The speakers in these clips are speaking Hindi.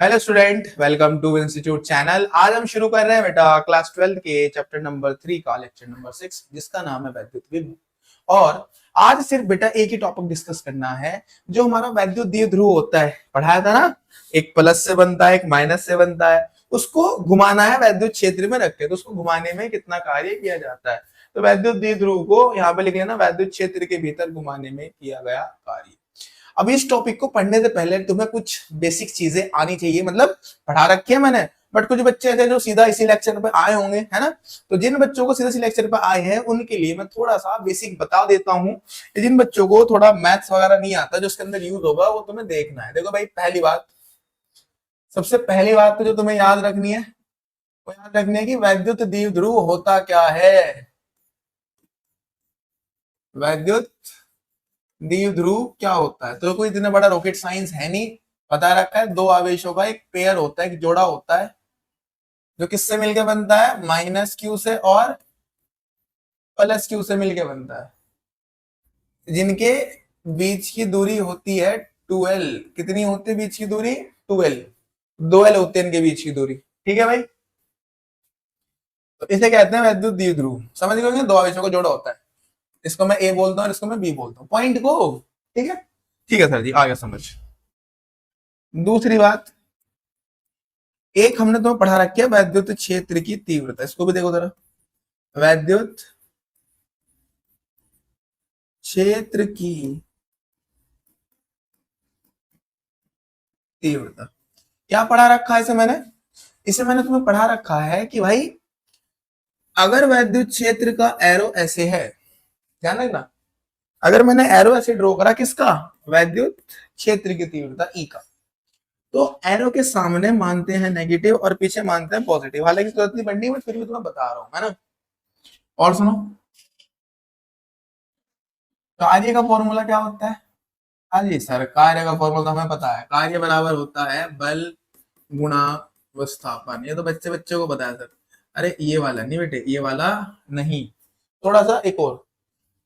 Hello student, welcome to institute channel. आज हम शुरू कर रहे हैं बेटा क्लास 12 के चैप्टर नंबर 3 का लेक्चर नंबर 6, जिसका नाम है वैद्युत विभव। और आज सिर्फ बेटा एक ही टॉपिक डिस्कस करना है, जो हमारा वैद्युत द्विध्रुव होता है। पढ़ाया था ना, एक प्लस से बनता है, एक माइनस से बनता है। उसको घुमाना है वैद्युत क्षेत्र में रख के, तो उसको घुमाने में कितना कार्य किया जाता है। तो वैद्युत द्विध्रुव को यहाँ पे लिख लेना, वैद्युत क्षेत्र के भीतर घुमाने में किया गया कार्य। अब इस टॉपिक को पढ़ने से पहले तुम्हें कुछ बेसिक चीजें आनी चाहिए, मतलब पढ़ा रखी है मैंने, बट कुछ बच्चे ऐसे जो सीधा इसी लेक्चर पे आए होंगे, है ना। तो जिन बच्चों को सीधा इसी लेक्चर पे आए हैं उनके लिए मैं थोड़ा सा बेसिक बता देता हूँ। जिन बच्चों को थोड़ा मैथ्स वगैरह नहीं आता, जो उसके अंदर यूज होगा, वो तुम्हें देखना है। देखो भाई, पहली बात, सबसे पहली बात तो जो तुम्हें याद रखनी है, वो याद रखनी है कि वैद्युत द्विध्रुव होता क्या है। वैद्युत द्विध्रुव क्या होता है? तो कोई इतना बड़ा रॉकेट साइंस है नहीं, पता रखा है। दो आवेशों का एक पेयर होता है, एक जोड़ा होता है, जो किससे मिलके बनता है? माइनस क्यू से और प्लस क्यू से मिलके बनता है, जिनके बीच की दूरी होती है 12। कितनी होती है बीच की दूरी? 12। 2 एल होते हैं इनके बीच की दूरी। ठीक है भाई, तो इसे कहते हैं वैद्युत द्विध्रुव। समझ गए? दो आवेशों का जोड़ा होता है। इसको मैं ए बोलता हूँ, इसको मैं बी बोलता हूँ, पॉइंट को। ठीक है, ठीक है सर जी, आ गया समझ। दूसरी बात, एक हमने तुम्हें पढ़ा रखी है वैद्युत क्षेत्र की तीव्रता। इसको भी देखो जरा, वैद्युत क्षेत्र की तीव्रता। क्या पढ़ा रखा है इसे मैंने? इसे मैंने तुम्हें पढ़ा रखा है कि भाई, अगर वैद्युत क्षेत्र का एरो ऐसे है, ध्यान रखना, अगर मैंने एरो ऐसे ड्रॉ करा, किसका? वैद्युत क्षेत्र की तीव्रता ई का, तो एरो के सामने मानते हैं नेगेटिव और पीछे मानते हैं पॉजिटिव। हालांकि जरूरत नहीं पड़नी, मैं फिर भी तुम्हें बता रहा हूं, है ना। और सुनो, कार्य का फॉर्मूला क्या होता है? हाँ जी सर, कार्य का फॉर्मूला हमें पता है। कार्य बराबर होता है बल गुणा विस्थापन। ये तो बच्चे बच्चे को पता है सर। अरे ये वाला नहीं बेटे, ये वाला नहीं, थोड़ा सा एक और।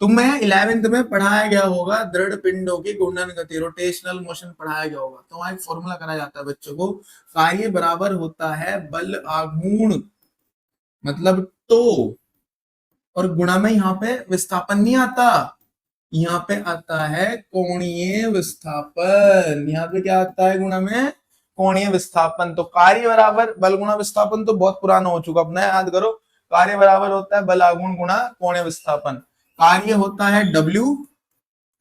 तुम्हें 11th में पढ़ाया गया होगा, दृढ़ पिंडों की घूर्णन गति, रोटेशनल मोशन पढ़ाया गया होगा। तो वहां एक फॉर्मूला कराया जाता है बच्चों को, कार्य बराबर होता है बल आघूर्ण, मतलब तो, और गुणा में यहाँ पे विस्थापन नहीं आता, यहाँ पे आता है कोणीय विस्थापन। यहाँ पे क्या आता है गुणा में? कोणीय विस्थापन। तो कार्य बराबर बल गुणा विस्थापन तो बहुत पुराना हो चुका, अपना याद करो। कार्य बराबर होता है बल आघूर्ण गुणा कोणीय विस्थापन। कार्य होता है डब्ल्यू,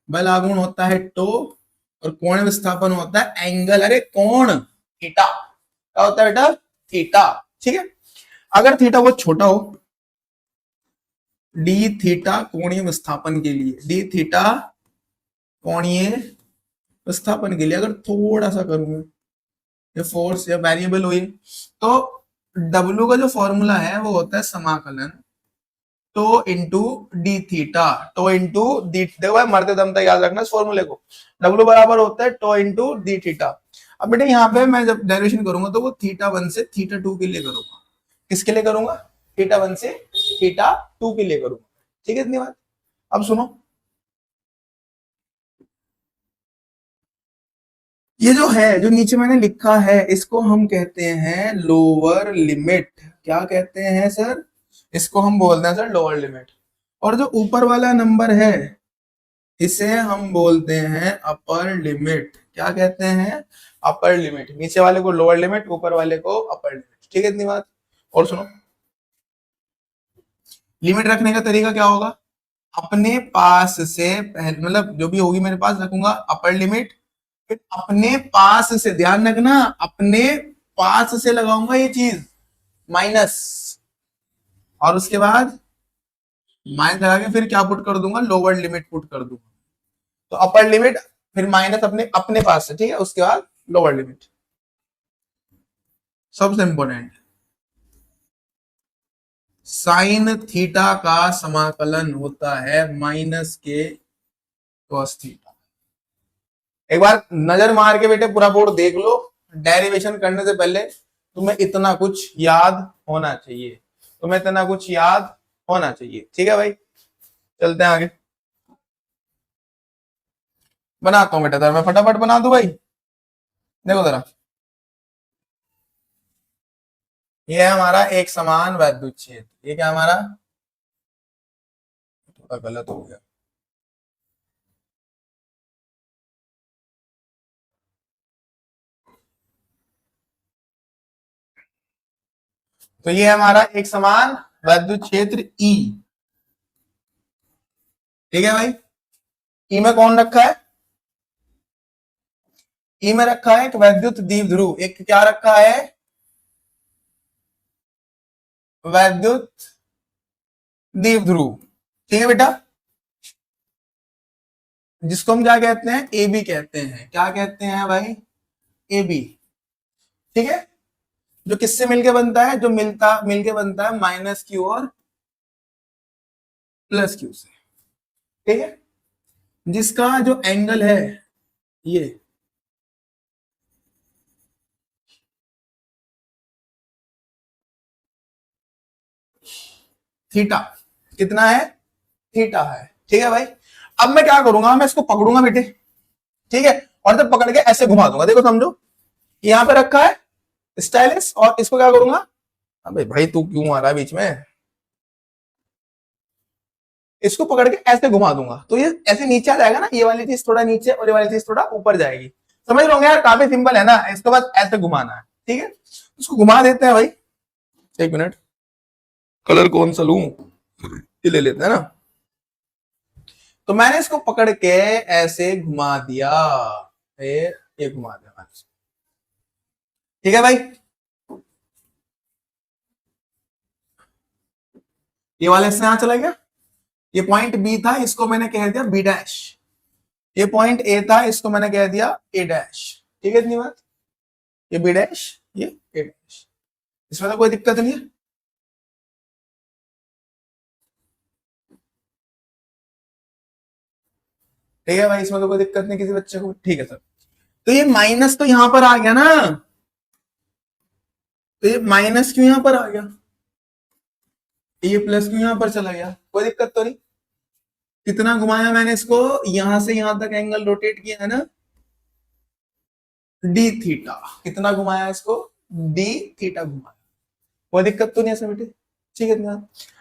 बल आघूर्ण होता है टो, और कोणीय विस्थापन होता है एंगल, अरे कोण, थीटा। क्या होता है बेटा? थीटा। ठीक है, अगर थीटा बहुत छोटा हो, डी थीटा कोणीय विस्थापन के लिए, डी थीटा कोणीय विस्थापन के लिए अगर थोड़ा सा करूंगा, ये फोर्स या वेरिएबल हुई, तो डब्ल्यू का जो फॉर्मूला है वो होता है समाकलन tau into d theta. Tau into d, देखो भाई मरते दम तक याद रखना इस फॉर्मूले को। डब्ल्यू बराबर होता है टो इंटू डी थीटा। अब बेटे यहाँ पे मैं जब डेरिवेशन करूंगा, तो वो थीटा 1 से थीटा 2 के लिए करूंगा। किसके लिए करूंगा? थीटा 1 से थीटा 2 के लिए करूंगा। ठीक है, इतनी बात। अब सुनो, ये जो है, जो नीचे मैंने लिखा है, इसको हम कहते हैं लोअर लिमिट। क्या कहते हैं सर? इसको हम बोलते हैं सर लोअर लिमिट। और जो ऊपर वाला नंबर है, इसे हम बोलते हैं अपर लिमिट। क्या कहते हैं? Upper limit. नीचे वाले को लोअर लिमिट, ऊपर वाले को अपर लिमिट। ठीक है, इतनी बात। और सुनो, लिमिट रखने का तरीका क्या होगा? अपने पास से पहले, मतलब जो भी होगी मेरे पास, रखूंगा अपर लिमिट, फिर अपने पास से, ध्यान रखना, अपने पास से लगाऊंगा ये चीज माइनस, और उसके बाद माइनस लगा के फिर क्या पुट कर दूंगा? लोअर लिमिट पुट कर दूंगा। तो अपर लिमिट, फिर माइनस अपने अपने पास से, ठीक है, उसके बाद लोअर लिमिट। सबसे इंपॉर्टेंट, साइन थीटा का समाकलन होता है माइनस के कॉस थीटा। एक बार नजर मार के बेटे पूरा बोर्ड देख लो, डेरिवेशन करने से पहले तुम्हें इतना कुछ याद होना चाहिए, तुम्हें इतना कुछ याद होना चाहिए। ठीक है भाई, चलते हैं आगे। बनाता हूं बेटा, मैं फटाफट बना दूं भाई। देखो जरा, ये है हमारा एक समान वैद्युत क्षेत्र। ये क्या हमारा, थोड़ा गलत हो गया। तो ये है हमारा एक समान वैद्युत क्षेत्र ई। ठीक है भाई। ई में कौन रखा है, ई में रखा है एक वैद्युत द्विध्रुव, एक क्या रखा है, वैद्युत द्विध्रुव। ठीक है बेटा, जिसको हम क्या कहते हैं, ए बी कहते हैं। क्या कहते हैं भाई, ए बी। ठीक है, जो किससे मिलके बनता है, जो मिलके बनता है माइनस क्यू और प्लस क्यू से। ठीक है, जिसका जो एंगल है ये थीटा, कितना है, थीटा है। ठीक है भाई, अब मैं क्या करूंगा, मैं इसको पकड़ूंगा बेटे। ठीक है, और जब पकड़ के ऐसे घुमा दूंगा, देखो समझो, यहां पे रखा है स्टाइलिस, और इसको क्या करूंगा, अबे भाई तू क्यों आ रहा है बीच में, इसको पकड़ के ऐसे घुमा दूंगा तो ये ऐसे नीचे आ जाएगा ना, ये वाली चीज थोड़ा नीचे और ये वाली चीज थोड़ा ऊपर जाएगी। समझ रहे होंगे यार, काफी सिंपल है ना, इसके बाद ऐसे घुमाना है। ठीक है, उसको घुमा देते हैं भाई। एक मिनट, कलर कौन सा लूं, ये ले लेते हैं ना। तो मैंने इसको पकड़ के ऐसे घुमा दिया, ये घुमा दिया मैंने इसको। ठीक है भाई, ये वाले से यहां चला गया, ये पॉइंट बी था, इसको मैंने कह दिया बी डैश। ये पॉइंट ए था, इसको मैंने कह दिया ए डैश। ठीक है, इतनी बात, ये बी डैश, ये ए डैश, इसमें तो कोई दिक्कत नहीं है। ठीक है भाई, इसमें तो कोई दिक्कत नहीं किसी बच्चे को। ठीक है सर, तो ये माइनस तो यहां पर आ गया ना, तो ये माइनस क्यों यहां पर आ गया, ये प्लस क्यों यहां पर चला गया, कोई दिक्कत तो नहीं। कितना घुमाया मैंने इसको, यहां से यहां तक एंगल रोटेट किया है ना, डी थीटा। कितना घुमाया इसको, डी थीटा घुमाया, कोई दिक्कत तो नहीं है बेटे। ठीक है ना,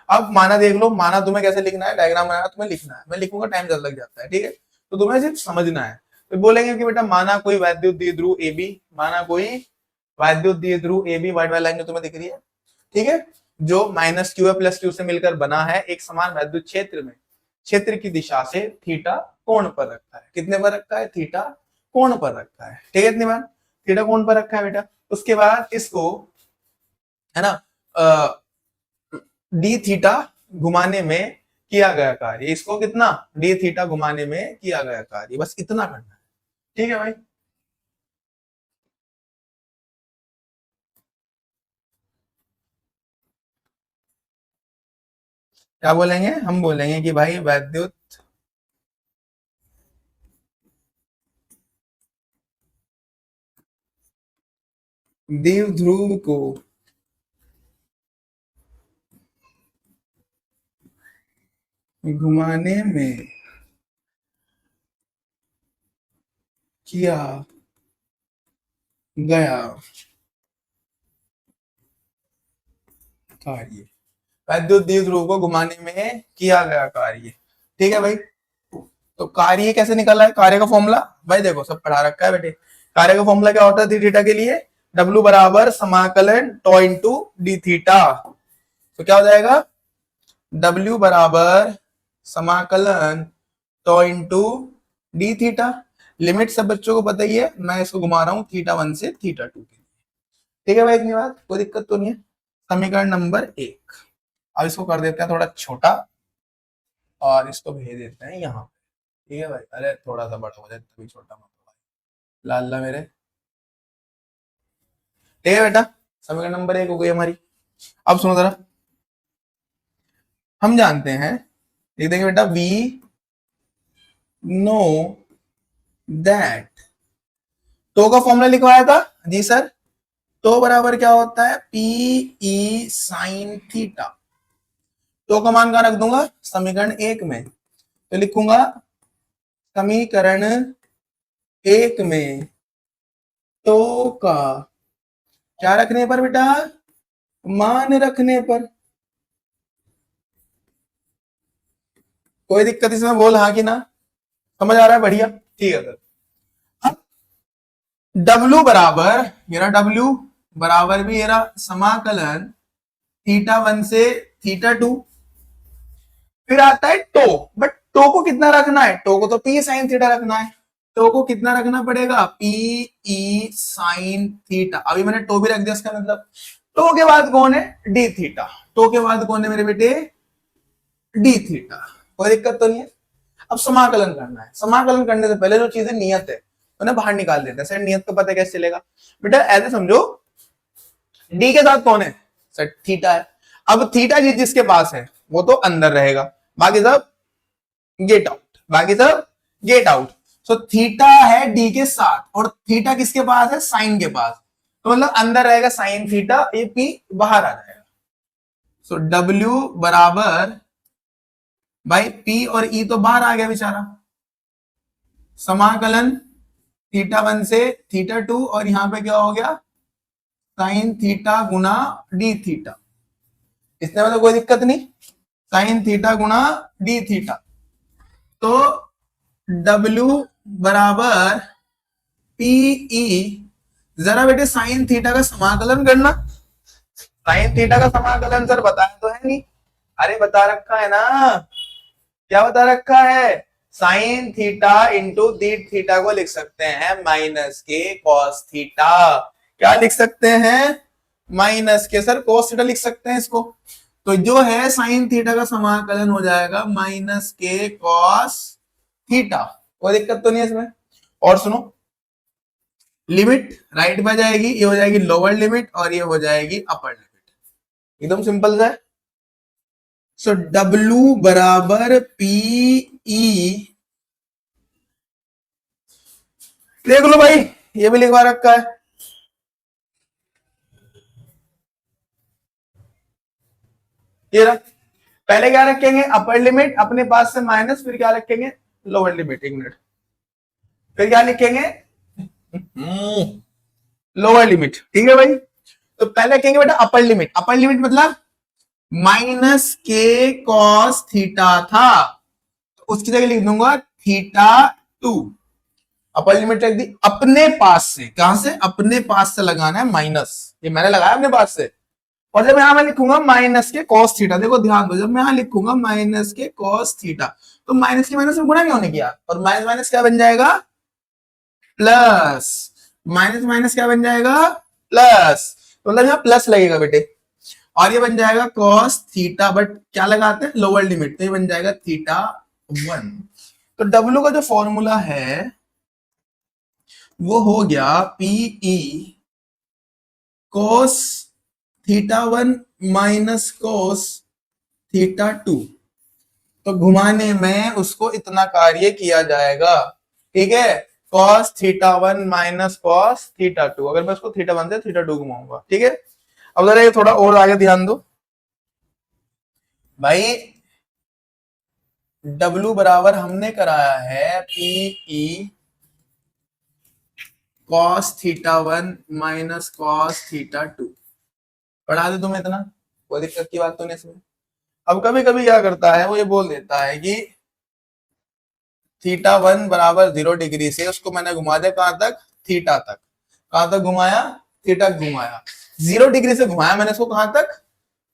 अब माना देख लो, माना तुम्हें कैसे लिखना है, डायग्राम बनाना तुम्हें लिखना है, मैं लिखूंगा टाइम ज्यादा लग जाता है। ठीक है, तो तुम्हें सिर्फ समझना है। तो बोलेंगे कि बेटा माना कोई वैद्युत द्विध्रुव ए बी, माना कोई वैद्युत द्विध्रुव ए बी, व्हाइट वाली लाइन जो तुम्हें दिख रही है। ठीक है, जो माइनस क्यू है प्लस क्यू से मिलकर बना है एक समान वैद्युत क्षेत्र में, क्षेत्र की दिशा से थीटा कोण पर रखा है। कितने पर रखा है, थीटा कोण पर रखा है। ठीक है, इतनी बार थीटा कोण पर रखा है बेटा। उसके बाद इसको है ना, डी थीटा घुमाने में किया गया कार्य, इसको कितना, डी थीटा घुमाने में किया गया कार्य, बस इतना करना है। ठीक है भाई, क्या बोलेंगे, हम बोलेंगे कि भाई वैद्युत द्विध्रुव को घुमाने में किया गया कार्य, वैद्युत द्विध्रुव को घुमाने में किया गया कार्य। ठीक है भाई, तो कार्य कैसे निकला है, कार्य का फॉर्मूला भाई देखो सब पढ़ा रखा है बेटे। कार्य का फॉर्मूला क्या होता है डी थीटा के लिए, डब्ल्यू बराबर समाकलन टॉ इंटू डी थीटा। तो क्या हो जाएगा, डब्ल्यू बराबर समाकलन टॉ इंटू डी थीटा। लिमिट सब बच्चों को पता ही है, मैं इसको घुमा रहा हूं थीटा वन से थीटा टू के लिए। ठीक है भाई, इतनी बात, कोई दिक्कत तो नहीं है। समीकरण नंबर एक, अब इसको कर देते हैं थोड़ा छोटा, और इसको भेज देते हैं यहाँ पे। ठीक है भाई, अरे थोड़ा सा बड़ा हो जाए तभी छोटा मत हो भाई, लाल मेरे। ठीक है बेटा, समीकरण नंबर एक हो गई हमारी। अब सुनो जरा, हम जानते हैं, लिख देंगे बेटा वी नो दैट, तो का फॉर्मूला लिखवाया था जी सर, तो बराबर क्या होता है, पी ई साइन थीटा। तो का मान कहां रख दूंगा, समीकरण एक में, तो लिखूंगा समीकरण एक में तो का क्या रखने पर बेटा, मान रखने पर कोई दिक्कत इसमें, बोल हाँ कि ना, समझ आ रहा है, बढ़िया, ठीक है सर। अब W बराबर, मेरा W बराबर भी मेरा समाकलन थीटा वन से थीटा टू, फिर आता है टो, बट टो को कितना रखना है, टो को तो पी साइन थीटा रखना है, टो को कितना रखना पड़ेगा, पी ई साइन थीटा। अभी मैंने टो भी रख दिया, इसका मतलब टो के बाद कौन है, डी थीटा, टो के बाद कौन है मेरे बेटे, डी थीटा। कोई दिक्कत तो नहीं है। अब समाकलन करना है, समाकलन करने से पहले जो चीजें नियत है उन्हें बाहर निकाल देते हैं। सर नियत का पता कैसे चलेगा, बेटा ऐसे समझो, डी के साथ कौन है, सर थीटा है। अब थीटा जिसके पास है वो तो अंदर रहेगा, बाकी सब गेट आउट, बाकी सब गेट आउट। सो थीटा है डी के साथ और थीटा किसके पास है, साइन के पास, तो मतलब अंदर रहेगा साइन थीटा, ये पी बाहर आ जाएगा। सो डब्ल्यू बराबर, भाई पी और ई तो बाहर आ गया बेचारा, समाकलन थीटा वन से थीटा टू, और यहां पे क्या हो गया, साइन थीटा गुना डी थीटा, इसमें मतलब कोई दिक्कत नहीं, साइन थीटा गुना डी थीटा। तो W बराबर पीई, जरा बेटे साइन थीटा का समाकलन करना, साइन थीटा का समाकलन सर बताया तो है नहीं, अरे बता रखा है ना, क्या बता रखा है, sine theta into d theta को लिख सकते हैं माइनस के कॉस थीटा, क्या लिख सकते हैं, माइनस के सर कॉस थीटा लिख सकते हैं इसको। तो जो है साइन थीटा का समाकलन हो जाएगा माइनस के कॉस थीटा, कोई दिक्कत तो नहीं है इसमें। और सुनो, लिमिट राइट में जाएगी, ये हो जाएगी लोअर लिमिट और ये हो जाएगी अपर लिमिट, एकदम सिंपल सा है। सो W बराबर पीई, देख लो भाई ये भी लिखवा रखा है, ये रहा। पहले क्या रखेंगे, अपर लिमिट अपने पास से माइनस, फिर क्या रखेंगे, लोअर लिमिट, एक मिनट, फिर क्या लिखेंगे, लोअर लिमिट, ठीक है भाई। तो पहले कहेंगे बेटा अपर लिमिट, अपर लिमिट मतलब माइनस के कॉस थीटा था, तो उसकी जगह लिख दूंगा थीटा टू, अपर लिमिट रख दी, अपने पास से, कहां से, अपने पास से लगाना है माइनस, ये मैंने लगाया अपने पास से। और जब यहां मैं लिखूंगा माइनस के कॉस थीटा, देखो ध्यान दो, जब मैं यहां लिखूंगा माइनस के कॉस थीटा, तो माइनस की माइनस में गुणा नहीं होने किया, और माइनस माइनस क्या बन जाएगा, प्लस, माइनस माइनस क्या बन जाएगा, प्लस, तो मतलब यहां प्लस लगेगा बेटे, और ये बन जाएगा कॉस थीटा, बट क्या लगाते हैं, लोअर लिमिट, तो ये बन जाएगा थीटा वन। तो डब्ल्यू का जो फॉर्मूला है वो हो गया p E cos theta one minus cos theta two, तो घुमाने में उसको इतना कार्य किया जाएगा, ठीक है, cos theta one minus cos theta to, अगर मैं उसको थीटा वन से थीटा टू घुमाऊंगा, ठीक है। अब जरा ये थोड़ा और आगे ध्यान दो भाई, W बराबर हमने कराया है p E cos theta one minus cos theta two, पढ़ा दे तुम्हें इतना, कोई दिक्कत की बात तो नहीं इसमें। अब कभी कभी क्या करता है, वो ये बोल देता है कि थीटा वन बराबर 0 डिग्री से उसको मैंने घुमा दिया कहां तक, थीटा तक, कहां तक घुमाया, थीटा घुमाया, 0 डिग्री से घुमाया मैंने इसको कहां तक,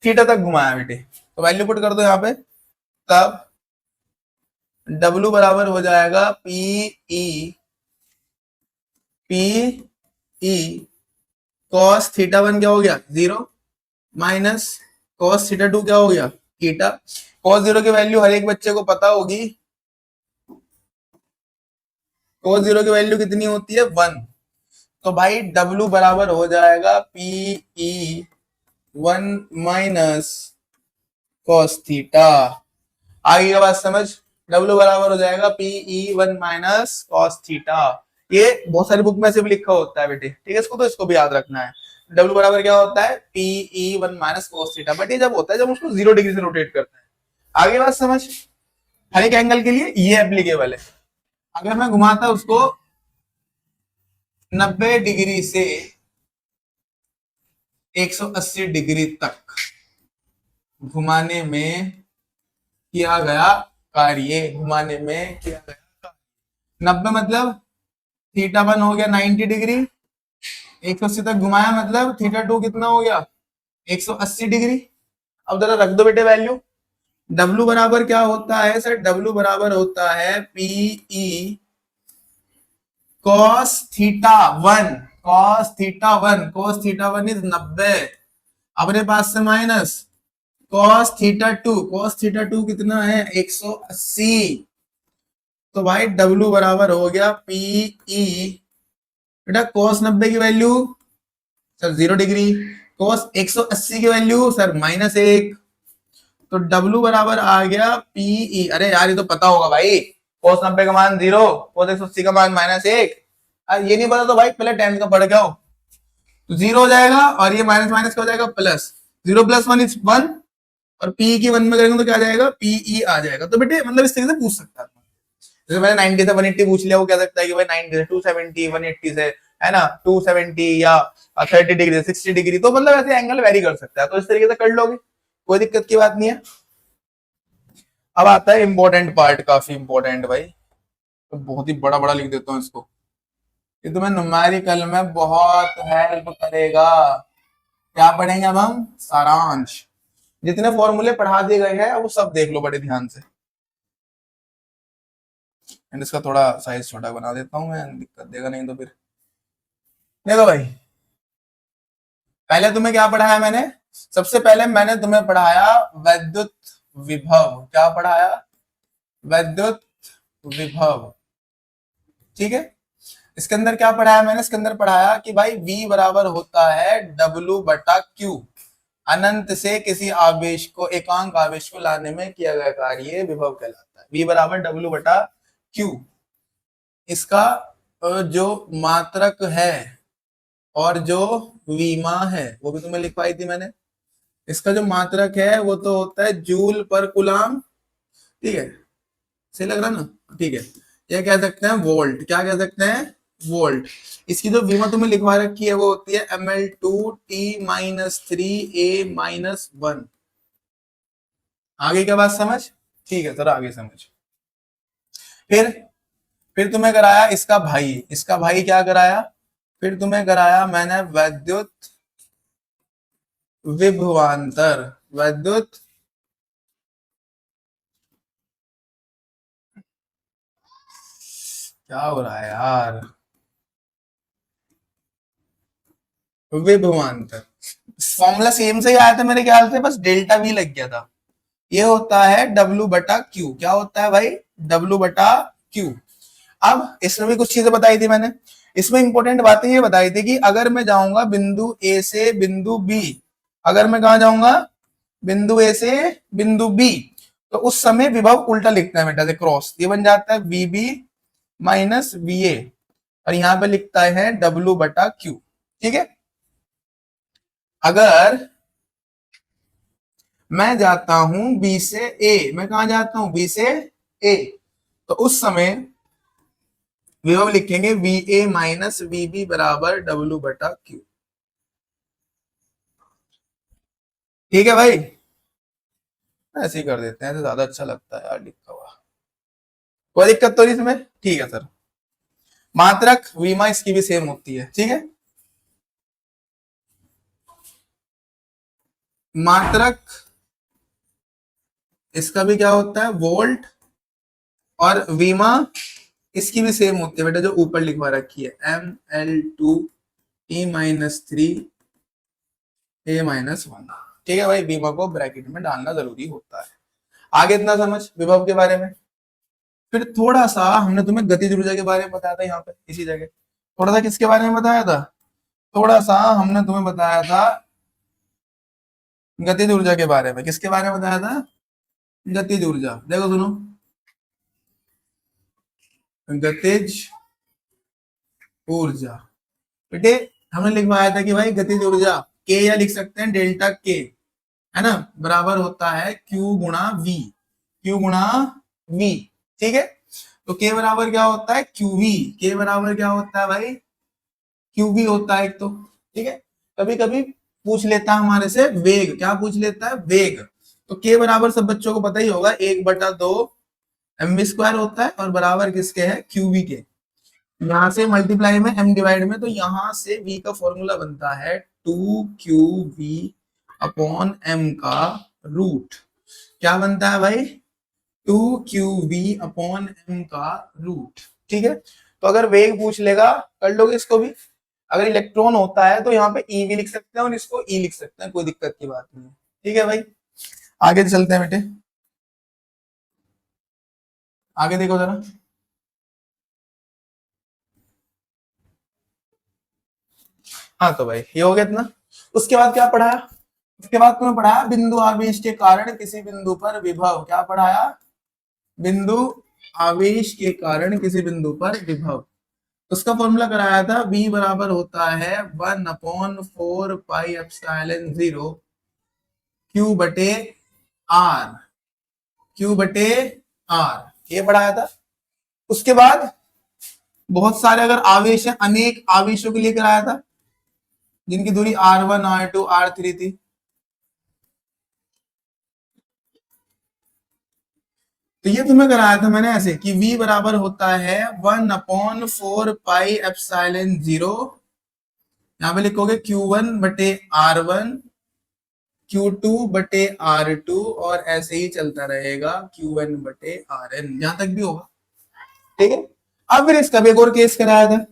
थीटा तक घुमाया बेटे। तो वैल्यू पुट कर दो यहाँ पे, तब W बराबर हो जाएगा P E cos theta one क्या हो गया 0, माइनस कॉस थीटा टू क्या हो गया थीटा। कॉस 0 की वैल्यू हर एक बच्चे को पता होगी, कॉस 0 की वैल्यू कितनी होती है 1, तो भाई W बराबर हो जाएगा पीई 1 माइनस कॉस थीटा। आगे का बात समझ, W बराबर हो जाएगा पीई 1 माइनस कॉस थीटा, ये बहुत सारी बुक में से भी लिखा होता है बेटे, ठीक है, इसको भी याद रखना है। W बराबर क्या होता है p E 1 minus cos theta, but ये जब होता है जब उसको 0 डिग्री से रोटेट करते हैं। आगे बात समझ, हर एक एंगल के लिए ये एप्लीकेबल है। अगर मैं घुमाता उसको 90 डिग्री से 180 डिग्री तक घुमाने में किया गया कार्य, घुमाने में किया गया कार्य। 90 मतलब थीटा वन हो गया 90 डिग्री, 180 तक घुमाया मतलब थीटा टू कितना हो गया 180 डिग्री। अब जरा रख दो बेटे वैल्यू। W बराबर क्या होता है सर, W बराबर होता है PE cos theta one, cos theta one, cos theta one is 90, अपने पास से minus cos theta two, cos theta two कितना है 180। तो भाई W बराबर हो गया PE, बेटा cos 90 की वैल्यू सर 0 डिग्री, cos 180 की वैल्यू सर -1, तो W बराबर आ गया PE। अरे यार ये तो पता होगा भाई, cos 90 का मान 0, cos 180 का मान -1। ये नहीं पता तो भाई पहले 10 का पढ़ के आओ, तो 0 हो जाएगा और ये माइनस माइनस क्या हो जाएगा प्लस, 0 + 1 इज 1, और PE की 1 में करेंगे तो क्या आ जाएगा PE आ जाएगा। तो बेटे मतलब इस तरीके से पूछ सकता है, जैसे मैंने 90 से 180 पूछ लिया, वो कह सकता है कि भाई 90 से 270, 180 से है ना 270 या 30 डिग्री 60 डिग्री, तो मतलब ऐसे एंगल वेरी कर सकता है, तो इस तरीके से कर लोगे, कोई दिक्कत की बात नहीं है। अब आता है इंपॉर्टेंट पार्ट, काफी इंपॉर्टेंट भाई, तो बहुत ही बड़ा बड़ा लिख देता हूँ इसको, ये तुम्हें न्यूमेरिकल में बहुत हेल्प करेगा। क्या पढ़ेंगे अब हम, सारांश। जितने फॉर्मूले पढ़ा दिए गए हैं वो सब देख लो बड़े ध्यान से, एंड इसका थोड़ा साइज छोटा बना देता हूँ मैं, दिक्कत देगा नहीं तो फिर। देखो भाई, पहले तुम्हें क्या पढ़ाया मैंने, सबसे पहले मैंने तुम्हें पढ़ाया वैद्युत विभव। क्या पढ़ाया, वैद्युत विभव, ठीक है। इसके अंदर क्या पढ़ाया मैंने, इसके अंदर पढ़ाया कि भाई V बराबर होता है W/Q, अनंत से किसी आवेश को, एकांक आवेश को लाने में किया गया कार्य विभव कहलाता है। V बराबर W/Q, इसका जो मात्रक है और जो विमा है वो भी तुम्हें लिखवाई थी मैंने। इसका जो मात्रक है वो तो होता है जूल पर कूलम, ठीक है, सही लग रहा ना, ठीक है। ये कह सकते हैं वोल्ट, क्या कह सकते हैं वोल्ट। इसकी जो विमा तुम्हें लिखवा रखी है वो होती है Ml2T-3A-1। आगे क्या बात समझ, ठीक है सर आगे समझ। फिर तुम्हें कराया इसका भाई, इसका भाई क्या कराया, फिर तुम्हें कराया मैंने वैद्युत विभवांतर, वैद्युत क्या हो रहा है यार, विभवांतर। फॉर्मूला सेम से ही आया था मेरे ख्याल से, बस डेल्टा V लग गया था। ये होता है W/Q, क्या होता है भाई W/Q। अब इसमें भी कुछ चीजें बताई थी मैंने, इसमें इंपॉर्टेंट बातें ये बताई थी कि अगर मैं जाऊंगा बिंदु A से बिंदु B, अगर मैं कहा जाऊंगा बिंदु A से बिंदु B, तो उस समय विभव उल्टा लिखता है बेटा से क्रॉस, ये बन जाता है VB - VA, और यहां पे लिखता है W/Q, ठीक है। अगर मैं जाता हूं B से A, मैं कहा जाता हूं B से A, तो उस समय विभव लिखेंगे VA - VB बराबर W/Q, ठीक है भाई। ऐसे ही कर देते हैं, तो ज्यादा अच्छा लगता है यार लिखा हुआ, कोई दिक्कत तो नहीं इसमें, ठीक है सर। मात्रक विमा इसकी भी सेम होती है, ठीक है। मात्रक इसका भी क्या होता है वोल्ट, और विमा इसकी भी सेम होती है बेटा, जो ऊपर लिखवा रखी है Ml2T-3A-1, ठीक है भाई। विमा को ब्रैकेट में डालना जरूरी होता है। आगे इतना समझ विभव के बारे में। फिर थोड़ा सा हमने तुम्हें गतिज ऊर्जा के बारे में बताया था, यहाँ पे इसी जगह थोड़ा सा किसके बारे में बताया था, थोड़ा सा हमने तुम्हें बताया था गतिज ऊर्जा के बारे में। किसके बारे में बताया था, गतिज ऊर्जा। देखो सुनो, गतिज ऊर्जा बेटे हमने लिखवाया था कि भाई गतिज ऊर्जा के, या लिख सकते हैं डेल्टा के, है ना, बराबर होता है Q गुणा V, Q गुणा V, ठीक है। तो के बराबर क्या होता है QV, के बराबर क्या होता है भाई QV होता है एक तो, ठीक है। कभी कभी पूछ लेता है हमारे से वेग, क्या पूछ लेता है, वेग। तो के बराबर सब बच्चों को पता ही होगा 1/2 mv² होता है और बराबर किसके है, क्यूवी के। यहां से मल्टीप्लाई में m डिवाइड में, तो यहां से v का फॉर्मूला बनता है 2qv अपॉन m का रूट। क्या बनता है भाई, 2qv अपॉन m का रूट। ठीक है, तो अगर वेग पूछ लेगा कर लोगे इसको भी। अगर इलेक्ट्रॉन होता है तो यहाँ पे ई भी लिख सकते हैं और इसको ई लिख सकते हैं, कोई दिक्कत की बात नहीं है। ठीक है भाई, आगे चलते हैं बेटे, आगे देखो जरा। हाँ तो भाई ये हो गया इतना। उसके बाद क्या पढ़ाया, उसके बाद तुम्हें पढ़ाया बिंदु आवेश के कारण किसी बिंदु पर विभव। क्या पढ़ाया, बिंदु आवेश के कारण किसी बिंदु पर विभव। उसका फॉर्मूला कराया था, v बराबर होता है 1/4 पाई एप्सिलॉन 0 क्यू बटे आर, क्यू बटे आर, ये पढ़ाया था। उसके बाद बहुत सारे अगर आवेश है, अनेक आवेशों के लिए कराया था जिनकी दूरी r1 r2 r3 थी। तो ये तुम्हें कराया था मैंने ऐसे कि v बराबर होता है 1/4 पाई एप्सिलॉन 0, यहां पे लिखोगे Q1/R1 Q2/R2 और ऐसे ही चलता रहेगा Q1/Rn, यहां तक भी होगा। ठीक है, अब फिर इसका भी एक और केस कराया था,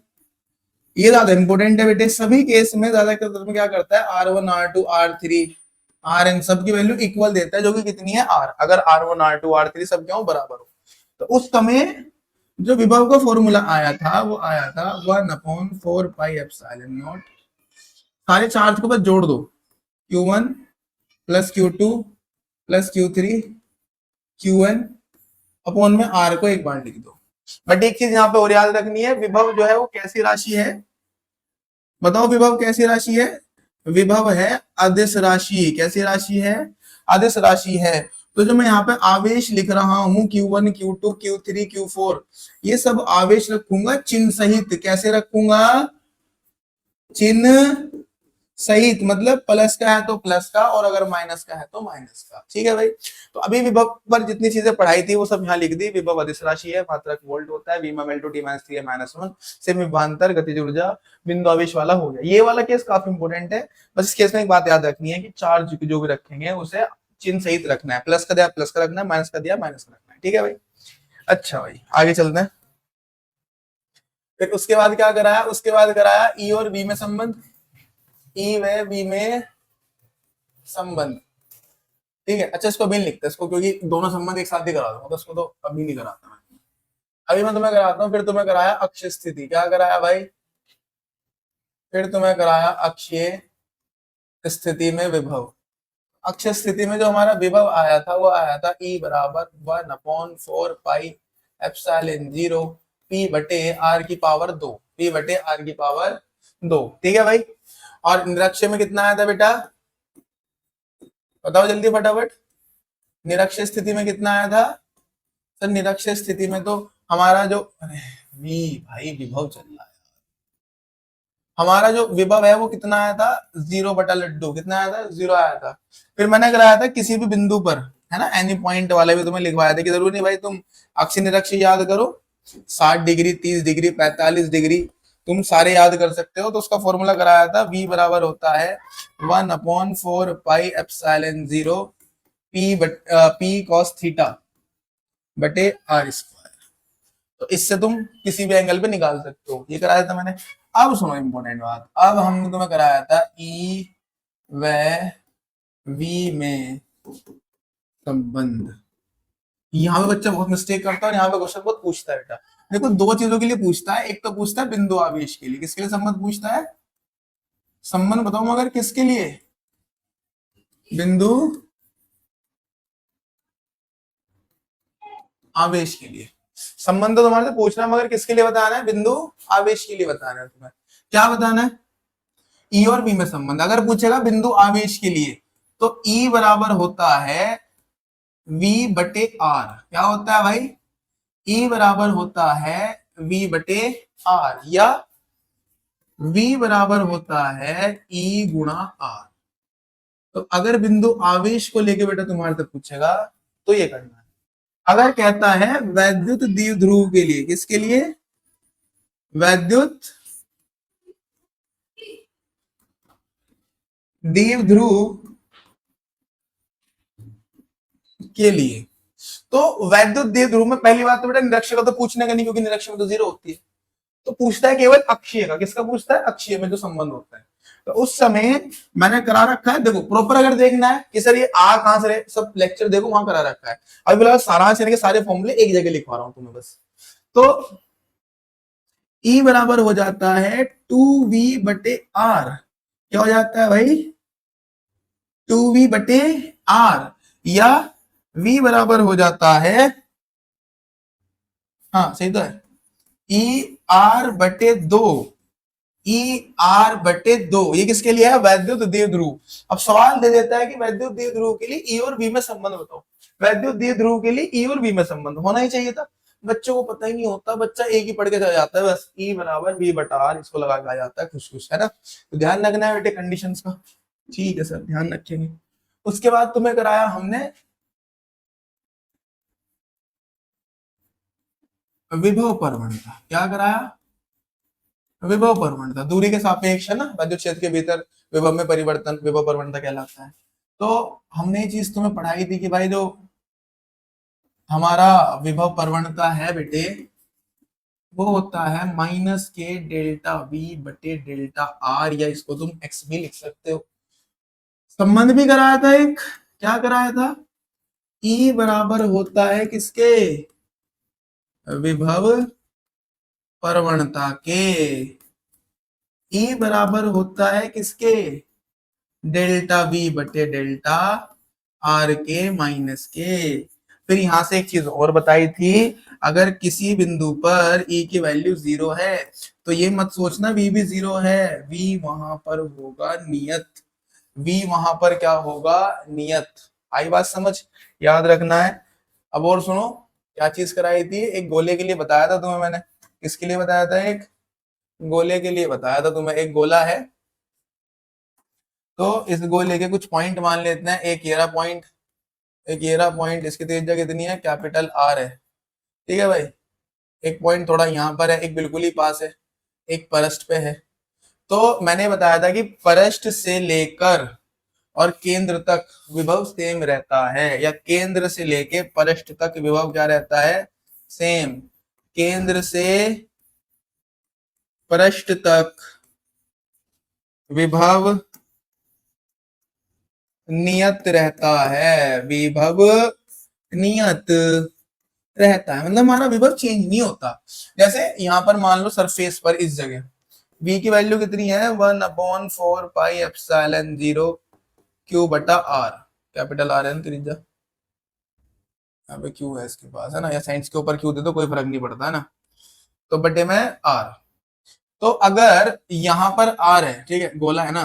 ये ज्यादा इंपॉर्टेंट है बेटे। सभी केस में ज्यादातर तुम्हें क्या करता है, R1 R2 R3 Rn सबकी वैल्यू इक्वल देता है, जो कि कितनी है R। अगर R1 R2 R3 सब क्या हो, बराबर हो, तो उस समय जो विभव का फॉर्मूला आया था वो आया था 1/4 पाई एप्सिलॉन 0, सारे चार्ज को बस जोड़ दो, Q1 plus Q2 plus Q3 Qn upon में R को एक बार लिख दो। बट एक चीज यहाँ पे और याद रखनी है, विभव जो है वो कैसी राशि है, बताओ विभव कैसी राशि है, विभव है अदिश राशि। कैसी राशि है, अदिश राशि है। तो जो मैं यहाँ पे आवेश लिख रहा हूं Q1 Q2 Q3 Q4, ये सब आवेश रखूंगा चिन्ह सहित। कैसे रखूंगा, चिन्ह सहित, मतलब प्लस का है तो प्लस का और अगर माइनस का है तो माइनस का। ठीक है भाई, तो अभी विभव पर जितनी चीजें पढ़ाई थी वो सब यहाँ लिख दी। विभव अदिश राशि है, मात्रक वोल्ट होता है, v/T-3 - 1 से विभवांतर गतिज ऊर्जा बिंदु आवेश वाला हो गया। ये वाला केस काफी इंपॉर्टेंट है। बस इस केस में एक बात याद रखनी है कि चार्ज जो भी रखेंगे उसे चिन्ह सहित रखना है, प्लस का दिया प्लस का रखना है, माइनस का दिया माइनस का रखना है। ठीक है भाई, अच्छा भाई आगे चलते हैं। फिर उसके बाद क्या कराया, उसके बाद कराया ई और बी में संबंध, ई व बी में संबंध। ठीक है, अच्छा इसको अभी लिखते हैं इसको, क्योंकि दोनों संबंध एक साथ ही करा दूंगा, तो इसको तो अभी नहीं कराता मैं, अभी मैं तुम्हें कराता हूँ। फिर तुम्हें कराया अक्ष स्थिति। क्या कराया भाई, फिर तुम्हें कराया अक्षीय स्थिति में विभव। अक्ष स्थिति में जो हमारा विभव आया था वो आया था E बराबर 1/4 पाई एप्सिलॉन 0 P/R⁴ 2, P/R⁴ 2। ठीक है भाई, और निरक्षीय में कितना आया था बेटा, बताओ जल्दी फटाफट, निरक्षीय स्थिति में कितना आया था सर। निरक्षीय स्थिति में तो हमारा जो, अरे भाई विभव चल रहा है, हमारा जो विभव है वो कितना आया था, 0/लड्डू। कितना आया था, 0 आया था। फिर मैंने कराया था किसी भी बिंदु पर, है ना, एनी पॉइंट वाले भी तुम्हें लिखवाया था कि जरूरी नहीं भाई तुम अक्षीय निरक्षीय याद करो, 60 डिग्री 30 डिग्री 45 डिग्री तुम सारे याद कर सकते हो। तो उसका फॉर्मूला कराया था, v बराबर होता है 1/4 pi epsilon 0 p cos theta बटे r²। तो इससे तुम किसी भी एंगल पे निकाल सकते हो, ये कराया था मैंने। अब सुनो इंपॉर्टेंट बात, अब हमने तुम्हें कराया था ई व वी में संबंध। यहाँ पे बच्चा बहुत मिस्टेक करता है और यहाँ पे क्वेश्चन बहुत पूछता है बेटा। देखो दो चीजों के लिए पूछता है, एक तो पूछता है बिंदु आवेश के लिए, किसके लिए संबंध पूछता है, संबंध बताओ मगर किसके लिए, बिंदु आवेश के लिए। संबंध तो तुम्हारे से पूछना है मगर किसके लिए बताना है, बिंदु आवेश के लिए बताना है तुम्हें। क्या बताना है, ई और बी में संबंध। अगर पूछेगा बिंदु आवेश के लिए तो ई बराबर होता है v/r। क्या होता है भाई, ई बराबर होता है v/r या v बराबर होता है e गुणा r। तो अगर बिंदु आवेश को लेके बेटा तुम्हारे तक पूछेगा तो ये करना है। अगर कहता है वैद्युत द्विध्रुव के लिए, किसके लिए? वैद्युत द्विध्रुव के लिए, तो वैद्युत द्विध्रुव में पहली बात तो बेटा निरक्षक का तो पूछने का नहीं, क्योंकि निरक्षक में तो जीरो होती है। तो पूछता है केवल अक्षीय का। किसका पूछता है? अक्षीय में जो संबंध होता है। तो उस समय मैंने करा रखा है, देखो प्रॉपर अगर देखना है कि सर ये आ कहां से, सब लेक्चर देखो वहां करा रखा है। अभी फिलहाल सारांश के सारे फॉर्मूले एक जगह लिखवा रहा हूं तुम्हें बस। तो E बराबर हो जाता है 2V/R। क्या हो जाता है भाई? 2V/R, या V बराबर हो जाता है, हाँ सही तो है, ER/2। ER/2 ये किसके लिए है? वैद्युत द्विध्रुव। अब सवाल दे देता है कि वैद्युत द्विध्रुव के लिए E और V में संबंध बताओ। वैद्युत द्विध्रुव के लिए E और V में संबंध होना ही चाहिए था। बच्चों को पता ही नहीं होता, बच्चा एक ही पढ़ के चला जाता है, बस E बराबर V/R इसको लगा के आ जाता है, खुश खुश, है ना। तो ध्यान रखना है बेटे कंडीशंस का। ठीक है सर, ध्यान रखेंगे। उसके बाद तुम्हें कराया हमने विभव प्रवणता। क्या कराया? विभव प्रवणता, दूरी के सापेक्ष, है ना, विद्युत क्षेत्र के भीतर विभव में परिवर्तन विभव प्रवणता कहलाता है। तो हमने ये चीज तुम्हें पढ़ाई थी कि भाई जो हमारा विभव प्रवणता है बेटे, वो होता है -k∆V/∆R, या इसको तुम x भी लिख सकते हो। संबंध भी कराया था एक, क्या कराया था? E बराबर होता है किसके? विभव प्रवणता के। E बराबर होता है किसके? ∆V/∆R के माइनस के। फिर यहां से एक चीज और बताई थी, अगर किसी बिंदु पर E की वैल्यू 0 है तो ये मत सोचना V भी 0 है, V वहां पर होगा नियत। V वहां पर क्या होगा? नियत। आई बात समझ? याद रखना है। अब और सुनो, क्या चीज कराई थी? एक गोले के लिए बताया था तुम्हें मैंने। किसके लिए बताया था? एक गोले के लिए बताया था तुम्हें। एक गोला है, तो इस गोले के कुछ पॉइंट मान लेते हैं। एक ये रहा पॉइंट, एक ये रहा पॉइंट, इसकी त्रिज्या कितनी है? कैपिटल R है। ठीक है भाई। एक पॉइंट थोड़ा यहाँ पर है, एक बिल्कुल ही पास है, एक परस्ट पे है। तो मैंने बताया था कि परस्ट से लेकर और केंद्र तक विभव सेम रहता है, या केंद्र से लेके परस्ट तक विभव क्या रहता है? सेम। केंद्र से परस्ट तक विभव नियत रहता है। विभव नियत रहता है, मतलब हमारा विभव चेंज नहीं होता। जैसे यहां पर मान लो सरफेस पर इस जगह v की वैल्यू कितनी है? 1/4πε0 Q/R। कैपिटल R है ना त्रिज्या, यहाँ पे Q है इसके पास, है ना, या साइंस के ऊपर Q दे दो कोई फर्क नहीं पड़ता, है ना। तो बटे में R। तो अगर यहाँ पर R है, ठीक है, गोला है ना,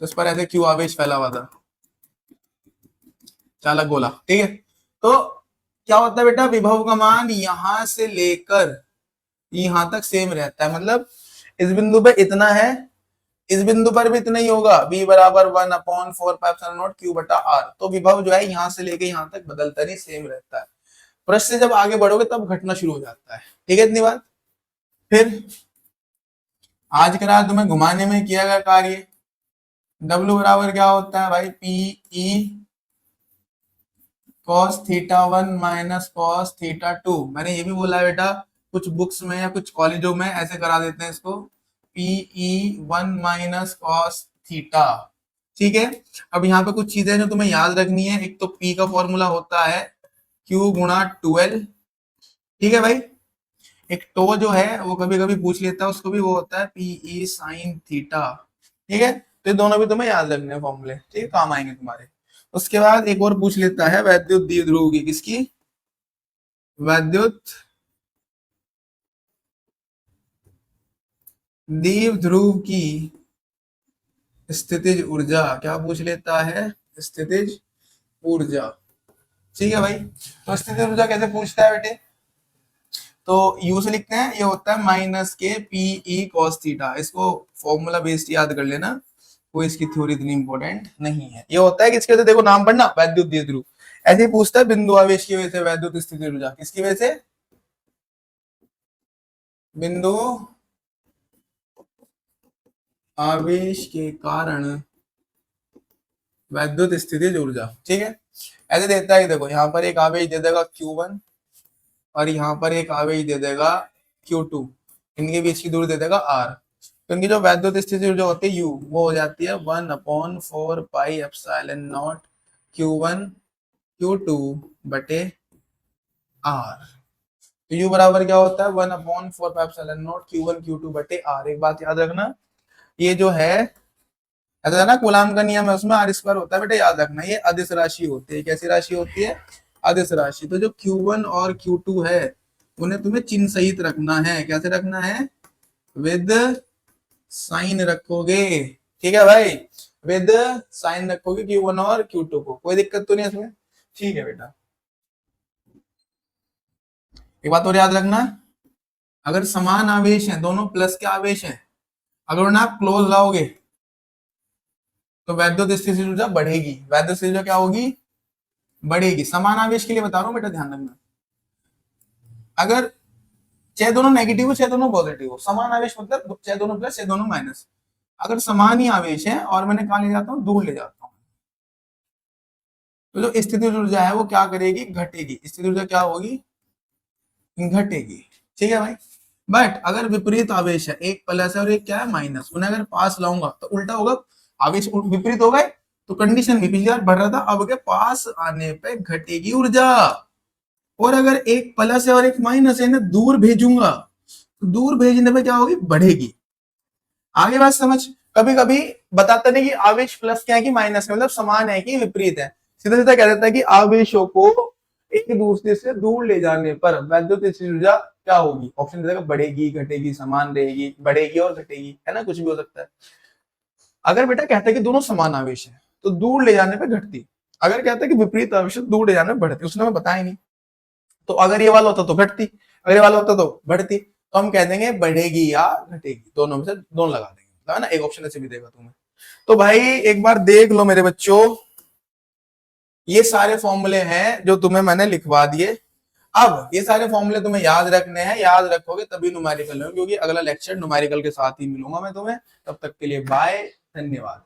तो इस पर ऐसे Q आवेश फैला हुआ था, चालक गोला, ठीक है। तो क्या होता है बेटा? विभव का मान यहां से लेकर यहां तक सेम रहता है। मतलब इस बिंदु पे इतना है, इस बिंदु पर भी इतना ही होगा, v बराबर 1/4πε0 Q/R। तो विभव जो है यहां से लेके यहां तक बदलता नहीं, सेम रहता है। पृष्ठ से जब आगे बढ़ोगे तब घटना शुरू हो जाता है। ठीक है, इतनी बात। फिर आज करा तुम्हें घुमाने में किया गया कार्य, W बराबर क्या होता है भाई? PE cos θ1 minus cos θ2। मैंने ये भी बोला है बेटा, कुछ बुक्स में या कुछ कॉलेजों में ऐसे करा देते हैं इसको, PE1 माइनस cos थीटा। ठीक है। अब यहाँ पे कुछ चीजें जो तुम्हें याद रखनी है। एक तो P का फॉर्मूला होता है Q/12। ठीक है भाई। एक टो जो है वो कभी कभी पूछ लेता है, उसको भी वो होता है PE sin थीटा। ठीक है, तो ये दोनों भी तुम्हें याद रखने हैं फॉर्मूले, ठीक है, काम आएंगे तुम्हारे। उसके बाद एक और पूछ लेता है वैद्युत द्विध्रुव की। किसकी? वैद्युत द्विध्रुव की स्थितिज ऊर्जा। क्या पूछ लेता है? स्थितिज ऊर्जा। ठीक है भाई। तो स्थितिज ऊर्जा कैसे पूछता है बेटे? तो यू से लिखते हैं, ये होता है -k PE cos थीटा। इसको फॉर्मूला बेस्ड याद कर लेना, कोई इसकी थ्योरी इतनी इंपॉर्टेंट नहीं है। ये होता है कि इसके वजह से देखो नाम पढ़ना वैद्युत द्विध्रुव, ऐसे ही पूछता है बिंदु आवेश की वजह से वैद्युत स्थिति ऊर्जा, किसकी वजह से, बिंदु आवेश के कारण वैद्युत स्थिति ऊर्जा। ठीक है, ऐसे देता है, देखो यहाँ पर एक आवेश दे देगा Q1 और यहाँ पर एक आवेश दे देगा Q2, इनके बीच की दूरी दे देगा R, तो इनकी जो वैद्युत स्थिति ऊर्जा होती है U, वो हो जाती है 1/4 pi epsilon not Q1 Q2 बटे R। तो U बराबर क्या होता है 1/4 pi epsilon not Q1 Q2 बटे R। एक बात याद रखना, ये जो है ऐसा है ना कूलाम का नियम है, उसमें R² होता है बेटा, याद रखना ये अदिश राशि होती है। कैसी राशि होती है, अदिश राशि। तो जो Q1 और Q2 है उन्हें तुम्हें चिन्ह सहित रखना है। कैसे रखना है, विद साइन रखोगे। ठीक है भाई, विद साइन रखोगे Q1 और Q2 को, कोई दिक्कत तो नहीं है इसमें। ठीक है बेटा, एक बात और याद रखना, अगर समान आवेश है, दोनों प्लस के आवेश है, अगर उन्हें आप क्लोज लाओगे तो वैद्युत स्थिति ऊर्जा बढ़ेगी। वैद्युत स्थिति ऊर्जा क्या होगी, बढ़ेगी। समान आवेश के लिए बता रहा हूं बेटा, ध्यान रखना, अगर चाहे दोनों नेगेटिव हो चाहे दोनों पॉजिटिव हो, समान आवेश मतलब चाहे दोनों प्लस चाहे दोनों माइनस, अगर समान ही आवेश है और मैंने कहा ले जाता हूँ, दूर ले जाता हूँ, तो जो स्थिति ऊर्जा है वो क्या करेगी, घटेगी। स्थिति ऊर्जा क्या होगी, घटेगी। ठीक है भाई, बट अगर विपरीत आवेश है, एक प्लस है और एक क्या है माइनस, उन्हें अगर पास लाऊंगा तो उल्टा होगा, आवेश विपरीत हो गए, तो कंडीशन भी पिछली बार बढ़ रहा था, अब के पास आने पे घटेगी ऊर्जा। और अगर एक प्लस है और एक माइनस है ना, दूर भेजूंगा तो दूर भेजने पे क्या होगी, बढ़ेगी। आगे बात समझ, कभी कभी बताता नहीं कि आवेश प्लस क्या है कि माइनस है, मतलब समान है कि विपरीत है, सीधा सीधा कह देता है कि आवेशों को एक दूसरे से दूर ले जाने पर वैद्युत स्थिति ऊर्जा क्या होगी, ऑप्शन दे देगा बढ़ेगी, घटेगी, समान रहेगी, बढ़ेगी और घटेगी, है ना, कुछ भी हो सकता है। अगर बेटा कहता है कि दोनों समान आवेश है तो दूर ले जाने पर घटती, अगर कहता है कि विपरीत आवेश दूर ले जाने पर बढ़ती, उसने हमें बताया नहीं, तो अगर ये वाला होता तो घटती, अगर ये वाला होता तो बढ़ती, तो हम कह देंगे बढ़ेगी या घटेगी, दोनों में से दोनों लगा देंगे, है ना, एक ऑप्शन ऐसे भी देगा तुम्हें। तो भाई एक बार देख लो मेरे बच्चों, ये सारे फॉर्मूले हैं जो तुम्हें मैंने लिखवा दिए। अब ये सारे फॉर्मूले तुम्हें याद रखने हैं, याद रखोगे तभी न्यूमेरिकल होंगे, क्योंकि अगला लेक्चर न्यूमेरिकल के साथ ही मिलूंगा मैं तुम्हें। तब तक के लिए बाय, धन्यवाद।